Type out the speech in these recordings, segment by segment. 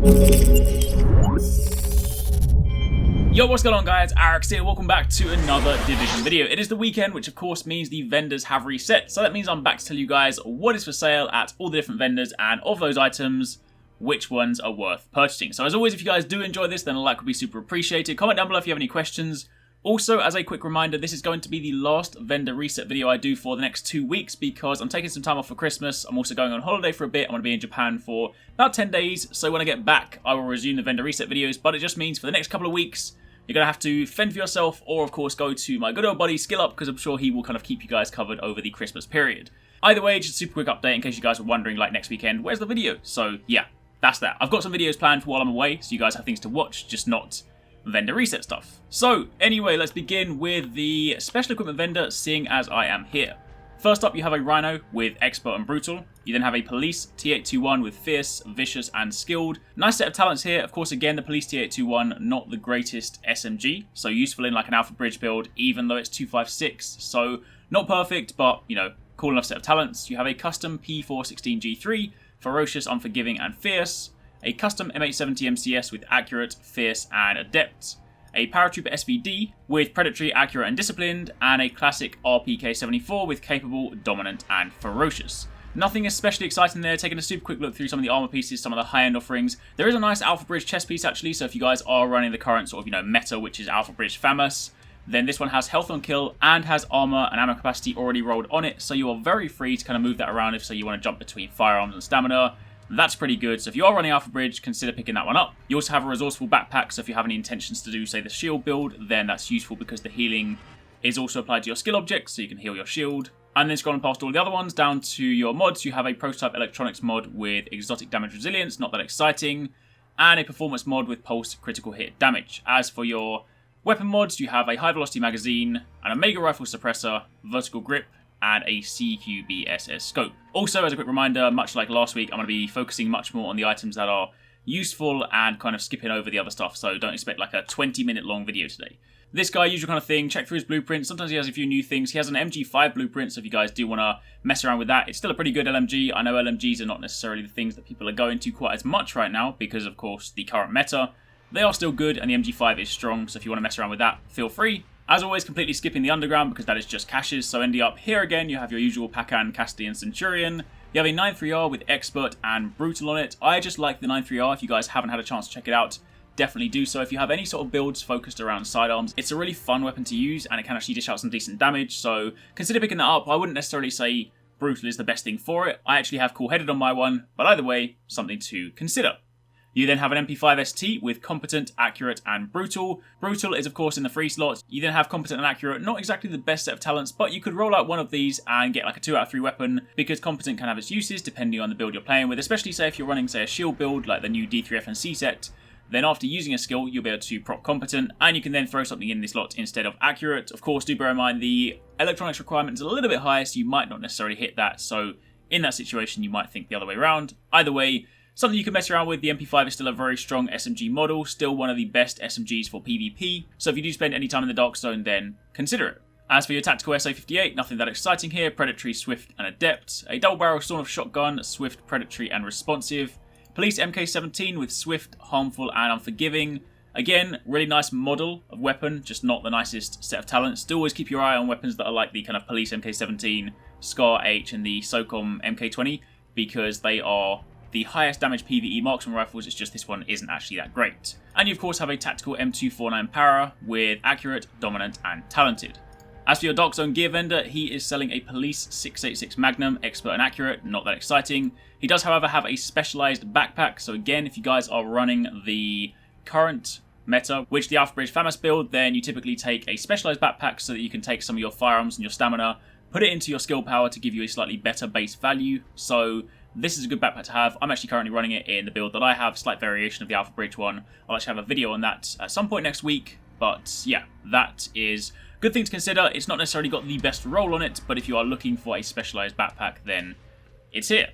Yo, what's going on guys, Arekkz here, welcome back to another Division video. It is the weekend, which of course means the vendors have reset, so that means I'm back to tell you guys what is for sale at all the different vendors, and of those items, which ones are worth purchasing. So as always, if you guys do enjoy this, then a like would be super appreciated. Comment down below if you have any questions. Also, as a quick reminder, this is going to be the last vendor reset video I do for the next 2 weeks because I'm taking some time off for Christmas. I'm also going on holiday for a bit. I'm going to be in Japan for about 10 days, so when I get back, I will resume the vendor reset videos, but it just means for the next couple of weeks, you're going to have to fend for yourself, or of course go to my good old buddy SkillUp, because I'm sure he will kind of keep you guys covered over the Christmas period. Either way, just a super quick update in case you guys were wondering, like next weekend, where's the video? So yeah, that's that. I've got some videos planned for while I'm away, so you guys have things to watch, just not vendor reset stuff. So anyway, let's begin with the special equipment vendor, seeing as I am here. First up, you have a Rhino with Expert and Brutal. You then have a Police T821 with Fierce, Vicious, and Skilled. Nice set of talents here. Of course, again, the Police T821, not the greatest SMG, so useful in like an Alpha Bridge build, even though it's 256. So not perfect, but, you know, cool enough set of talents. You have a custom P416G3, Ferocious, Unforgiving, and Fierce. A custom M870 MCS with Accurate, Fierce, and Adept. A Paratrooper SVD with Predatory, Accurate, and Disciplined, and a classic RPK-74 with Capable, Dominant, and Ferocious. Nothing especially exciting there. Taking a super quick look through some of the armor pieces, some of the high-end offerings. There is a nice Alpha Bridge chest piece actually, so if you guys are running the current sort of, you know, meta, which is Alpha Bridge famous, then this one has health on kill and has armor and ammo capacity already rolled on it, so you are very free to kind of move that around if, say, you want to jump between firearms and stamina. That's pretty good, so if you are running Alpha Bridge, consider picking that one up. You also have a resourceful backpack, so if you have any intentions to do, say, the shield build, then that's useful because the healing is also applied to your skill objects, so you can heal your shield. And then scrolling past all the other ones, down to your mods, you have a Prototype Electronics mod with Exotic Damage Resilience, not that exciting, and a Performance mod with Pulse Critical Hit Damage. As for your weapon mods, you have a High Velocity Magazine, an Omega Rifle Suppressor, Vertical Grip, and a CQB-SS scope. Also, as a quick reminder, much like last week, I'm going to be focusing much more on the items that are useful and kind of skipping over the other stuff, so don't expect like a 20-minute long video today. This guy, usual kind of thing, check through his blueprint. Sometimes he has a few new things. He has an MG5 blueprint, so if you guys do want to mess around with that, it's still a pretty good LMG. I know LMGs are not necessarily the things that people are going to quite as much right now because, of course, the current meta. They are still good, and the MG5 is strong, so if you want to mess around with that, feel free. As always, completely skipping the underground because that is just caches, so ending up here again, you have your usual Pacan, Cassidy, and Centurion. You have a 9.3R with Expert and Brutal on it. I just like the 9.3R. If you guys haven't had a chance to check it out, definitely do so. If you have any sort of builds focused around sidearms, it's a really fun weapon to use, and it can actually dish out some decent damage, so consider picking that up. I wouldn't necessarily say Brutal is the best thing for it. I actually have Cool Headed on my one, but either way, something to consider. You then have an MP5 ST with Competent, Accurate, and Brutal. Brutal is, of course, in the free slot. You then have Competent and Accurate, not exactly the best set of talents, but you could roll out one of these and get like a 2 out of 3 weapon, because Competent can have its uses depending on the build you're playing with, especially say if you're running, say, a shield build like the new D3FNC set. Then after using a skill, you'll be able to proc Competent, and you can then throw something in this slot instead of Accurate. Of course, do bear in mind the electronics requirement is a little bit higher, so you might not necessarily hit that, so in that situation, you might think the other way around. Either way, something you can mess around with. The MP5 is still a very strong SMG model, still one of the best SMGs for PvP, so if you do spend any time in the Dark Zone, then consider it. As for your tactical SA58, nothing that exciting here. Predatory, Swift, and Adept. A double-barrel sawn-off shotgun, Swift, Predatory, and Responsive. Police MK17 with Swift, Harmful, and Unforgiving. Again, really nice model of weapon, just not the nicest set of talents. Do always keep your eye on weapons that are like the kind of Police MK17, Scar H, and the SOCOM MK20, because they are the highest damage PvE marksman rifles. It's just this one isn't actually that great. And you of course have a tactical M249 Para with Accurate, Dominant, and Talented. As for your Dark Zone gear vendor, he is selling a Police 686 Magnum, Expert and Accurate, not that exciting. He does however have a specialized backpack, so again, if you guys are running the current meta, which the Alpha Bridge famous build, then you typically take a specialized backpack so that you can take some of your firearms and your stamina, put it into your skill power to give you a slightly better base value. So this is a good backpack to have. I'm actually currently running it in the build that I have, slight variation of the Alpha Bridge one. I'll actually have a video on that at some point next week, but yeah, that is a good thing to consider. It's not necessarily got the best roll on it, but if you are looking for a specialized backpack, then it's here.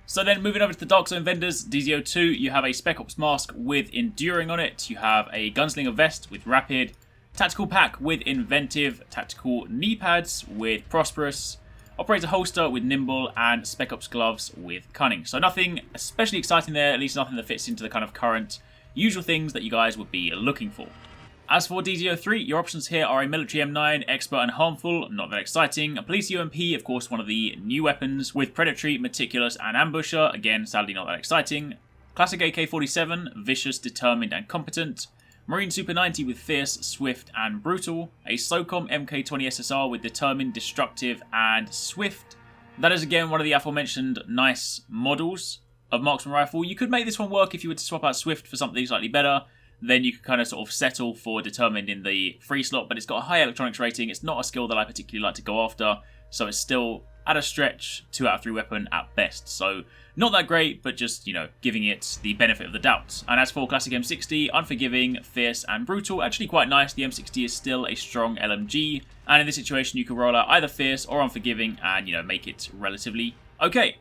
So then moving over to the Dark Zone vendors, DZO2, you have a Spec Ops mask with Enduring on it. You have a Gunslinger vest with Rapid, Tactical pack with Inventive, Tactical knee pads with Prosperous, Operator holster with nimble, and Spec Ops gloves with cunning. So nothing especially exciting there, at least nothing that fits into the kind of current usual things that you guys would be looking for. As for DZ03, your options here are a military M9, expert and harmful, not that exciting. A police UMP, of course one of the new weapons, with predatory, meticulous and ambusher, again sadly not that exciting. Classic AK-47, vicious, determined and competent. Marine Super 90 with fierce, swift and brutal. A SOCOM MK20 SSR with determined, destructive and swift. That is again one of the aforementioned nice models of marksman rifle. You could make this one work if you were to swap out swift for something slightly better. Then you could kind of sort of settle for determined in the free slot, but it's got a high electronics rating. It's not a skill that I particularly like to go after, so it's still at a stretch 2 out of 3 weapon at best. So not that great, but just, you know, giving it the benefit of the doubt. And as for classic M60, unforgiving, fierce and brutal, actually quite nice. The M60 is still a strong LMG, and in this situation you can roll out either fierce or unforgiving and, you know, make it relatively okay.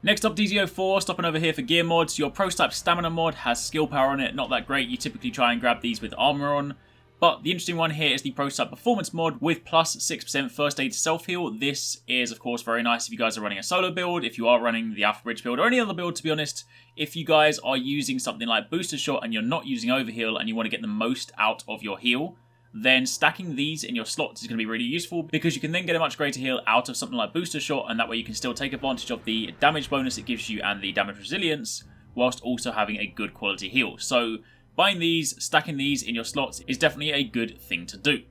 Next up, DZ04, stopping over here for gear mods. Your Prototype Stamina mod has skill power on it, not that great. You typically try and grab these with armor on. But the interesting one here is the Prototype Performance mod with plus 6% first aid self-heal. This is, of course, very nice if you guys are running a solo build, if you are running the Alpha Bridge build, or any other build, to be honest. If you guys are using something like Booster Shot and you're not using Overheal and you want to get the most out of your heal, then stacking these in your slots is going to be really useful, because you can then get a much greater heal out of something like Booster Shot, and that way you can still take advantage of the damage bonus it gives you and the damage resilience, whilst also having a good quality heal. So buying these, stacking these in your slots is definitely a good thing to do.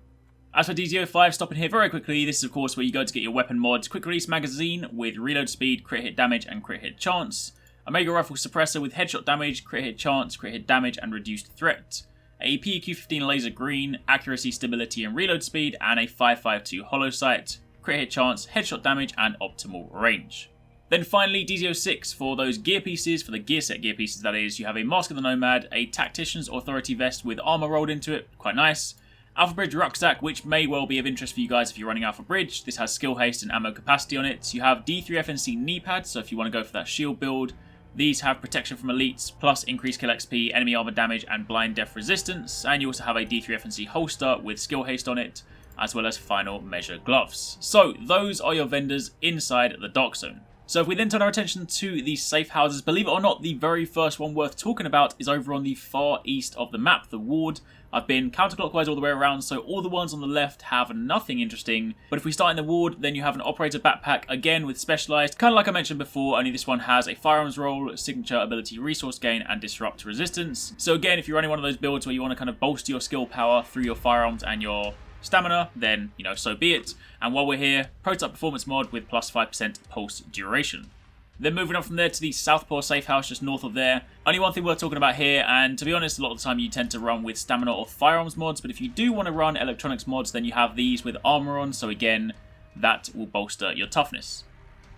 As for DZ05, stopping here very quickly, this is of course where you go to get your weapon mods. Quick release magazine with reload speed, crit hit damage and crit hit chance. Omega rifle suppressor with headshot damage, crit hit chance, crit hit damage and reduced threat. A PEQ-15 laser green, accuracy, stability and reload speed, and a 5.52 hollow sight, crit hit chance, headshot damage and optimal range. Then finally, DZ06 for those gear pieces, for the gear set gear pieces that is. You have a Mask of the Nomad, a Tactician's Authority vest with armor rolled into it, quite nice. Alpha Bridge rucksack, which may well be of interest for you guys if you're running Alpha Bridge. This has skill haste and ammo capacity on it. You have D3FNC knee pads, so if you want to go for that shield build. These have protection from elites, plus increased kill XP, enemy armor damage, and blind death resistance. And you also have a D3FNC holster with skill haste on it, as well as final measure gloves. So those are your vendors inside the Dark Zone. So if we then turn our attention to the safe houses, believe it or not, the very first one worth talking about is over on the far east of the map, the Ward. I've been counterclockwise all the way around, so all the ones on the left have nothing interesting. But if we start in the Ward, then you have an operator backpack, again with specialized, kind of like I mentioned before, only this one has a firearms roll, signature ability resource gain, and disrupt resistance. So again, if you're running one of those builds where you want to kind of bolster your skill power through your firearms and your stamina, then, you know, so be it. And while we're here, Prototype Performance mod with plus 5% pulse duration. Then moving on from there to the Southpaw safe house just north of there. Only one thing worth talking about here, and to be honest, a lot of the time you tend to run with stamina or firearms mods, but if you do want to run electronics mods, then you have these with armor on, so again, that will bolster your toughness.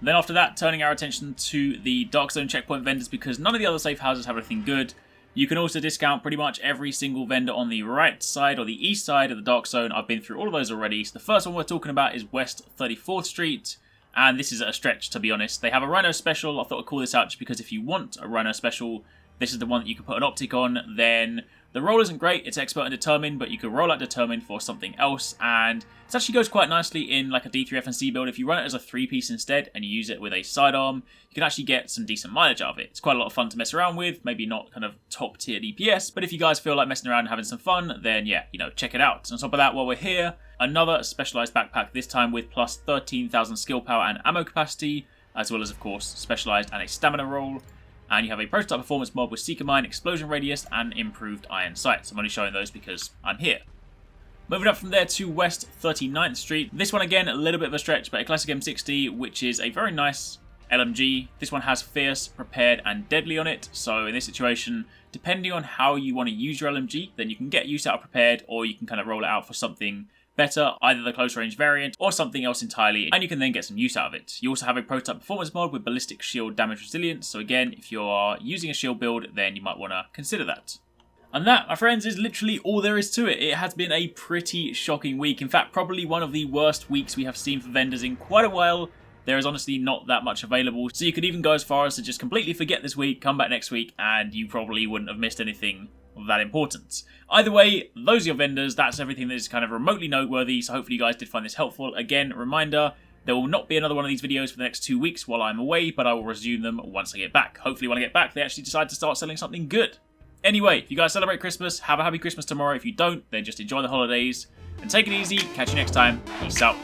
Then after that, turning our attention to the Dark Zone checkpoint vendors, because none of the other safe houses have anything good. You can also discount pretty much every single vendor on the right side or the east side of the Dark Zone. I've been through all of those already. So the first one we're talking about is West 34th Street. And this is a stretch, to be honest. They have a Rhino Special. I thought I'd call this out just because if you want a Rhino Special, this is the one that you can put an optic on. Then the roll isn't great. It's expert and determined, but you can roll out determined for something else. And it actually goes quite nicely in like a D3FNC build. If you run it as a 3-piece instead and you use it with a sidearm, you can actually get some decent mileage out of it. It's quite a lot of fun to mess around with. Maybe not kind of top tier DPS, but if you guys feel like messing around and having some fun, then yeah, you know, check it out. On top of that, while we're here, another specialized backpack, this time with plus 13,000 skill power and ammo capacity, as well as, of course, specialized and a stamina roll. And you have a Prototype Performance mod with Seeker Mine, Explosion Radius, and improved Iron Sights. I'm only showing those because I'm here. Moving up from there to West 39th Street. This one, again, a little bit of a stretch, but a classic M60, which is a very nice LMG. This one has Fierce, Prepared, and Deadly on it. So in this situation, depending on how you want to use your LMG, then you can get use out of Prepared, or you can kind of roll it out for something better, either the close range variant or something else entirely, and you can then get some use out of it. You also have a Prototype Performance mod with Ballistic Shield Damage Resilience, so again, if you're using a shield build, then you might want to consider that. And that, my friends, is literally all there is to it. It has been a pretty shocking week. In fact, probably one of the worst weeks we have seen for vendors in quite a while. There is honestly not that much available, so you could even go as far as to just completely forget this week, come back next week, and you probably wouldn't have missed anything of that importance. Either way, those are your vendors. That's everything that is kind of remotely noteworthy, so hopefully you guys did find this helpful. Again, reminder, There will not be another one of these videos for the next 2 weeks while I'm away, but I will resume them once I get back. Hopefully when I get back, they actually decide to start selling something good. Anyway, if you guys celebrate Christmas, have a happy Christmas tomorrow. If you don't, then just enjoy the holidays and take it easy. Catch you next time. Peace out.